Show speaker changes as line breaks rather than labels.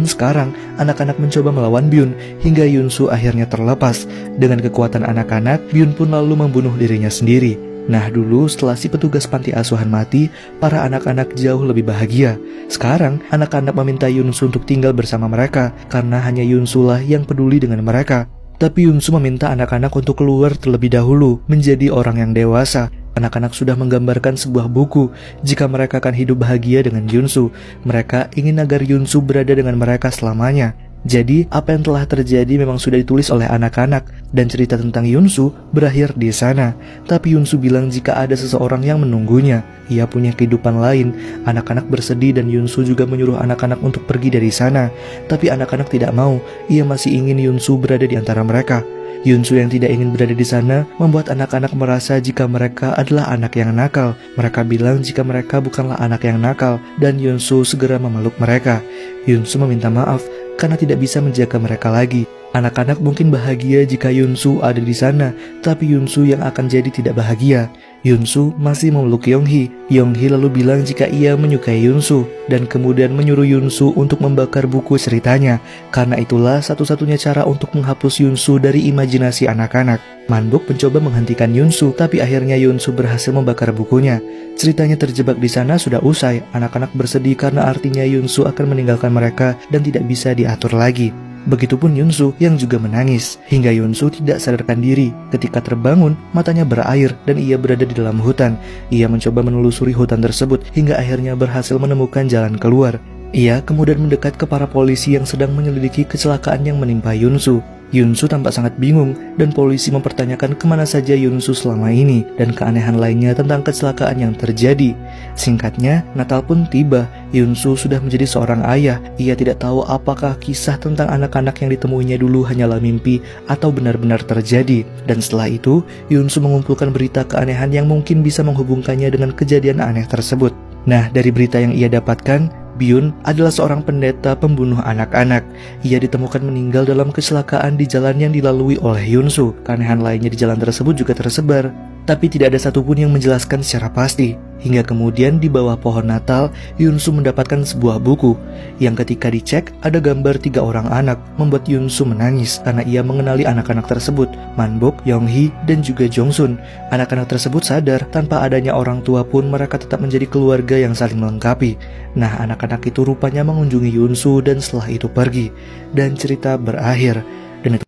Sekarang, anak-anak mencoba melawan Byun hingga Yunsu akhirnya terlepas. Dengan kekuatan anak-anak, Byun pun lalu membunuh dirinya sendiri. Nah dulu setelah si petugas panti asuhan mati, para anak-anak jauh lebih bahagia. Sekarang, anak-anak meminta Yunsu untuk tinggal bersama mereka karena hanya Yunsu lah yang peduli dengan mereka. Tapi Yunsu meminta anak-anak untuk keluar terlebih dahulu menjadi orang yang dewasa. Anak-anak sudah menggambarkan sebuah buku jika mereka akan hidup bahagia dengan Yunsu. Mereka ingin agar Yunsu berada dengan mereka selamanya. Jadi, apa yang telah terjadi memang sudah ditulis oleh anak-anak, dan cerita tentang Yunsu berakhir di sana. Tapi Yunsu bilang jika ada seseorang yang menunggunya, ia punya kehidupan lain. Anak-anak bersedih dan Yunsu juga menyuruh anak-anak untuk pergi dari sana. Tapi anak-anak tidak mau, ia masih ingin Yunsu berada di antara mereka. Yunsu yang tidak ingin berada di sana membuat anak-anak merasa jika mereka adalah anak yang nakal. Mereka bilang jika mereka bukanlah anak yang nakal, dan Yunsu segera memeluk mereka. Yunsu meminta maaf karena tidak bisa menjaga mereka lagi. Anak-anak mungkin bahagia jika Yunsu ada di sana, tapi Yunsu yang akan jadi tidak bahagia. Yunsu masih memeluk Yonghee. Yonghee lalu bilang jika ia menyukai Yunsu, dan kemudian menyuruh Yunsu untuk membakar buku ceritanya. Karena itulah satu-satunya cara untuk menghapus Yunsu dari imajinasi anak-anak. Manbok mencoba menghentikan Yunsu, tapi akhirnya Yunsu berhasil membakar bukunya. Ceritanya terjebak di sana sudah usai. Anak-anak bersedih karena artinya Yunsu akan meninggalkan mereka dan tidak bisa diatur lagi. Begitupun Yunsu yang juga menangis, hingga Yunsu tidak sadarkan diri. Ketika terbangun, matanya berair dan ia berada di dalam hutan. Ia mencoba menelusuri hutan tersebut hingga akhirnya berhasil menemukan jalan keluar. Ia kemudian mendekat ke para polisi yang sedang menyelidiki kecelakaan yang menimpa Yunsu. Yunsu tampak sangat bingung dan polisi mempertanyakan kemana saja Yunsu selama ini dan keanehan lainnya tentang kecelakaan yang terjadi. Singkatnya, Natal pun tiba. Yunsu sudah menjadi seorang ayah. Ia tidak tahu apakah kisah tentang anak-anak yang ditemuinya dulu hanyalah mimpi atau benar-benar terjadi. Dan setelah itu, Yunsu mengumpulkan berita keanehan yang mungkin bisa menghubungkannya dengan kejadian aneh tersebut. Nah, dari berita yang ia dapatkan, Byun adalah seorang pendeta pembunuh anak-anak. Ia ditemukan meninggal dalam kecelakaan di jalan yang dilalui oleh Yunsu. Keanehan lainnya di jalan tersebut juga tersebar, tapi tidak ada satupun yang menjelaskan secara pasti. Hingga kemudian di bawah pohon Natal, Yunsu mendapatkan sebuah buku yang ketika dicek ada gambar 3 orang anak, membuat Yunsu menangis karena ia mengenali anak-anak tersebut, Manbok, Yonghee, dan juga Jongsun. Anak-anak tersebut sadar tanpa adanya orang tua pun mereka tetap menjadi keluarga yang saling melengkapi. Nah, anak-anak itu rupanya mengunjungi Yunsu dan setelah itu pergi. Dan cerita berakhir.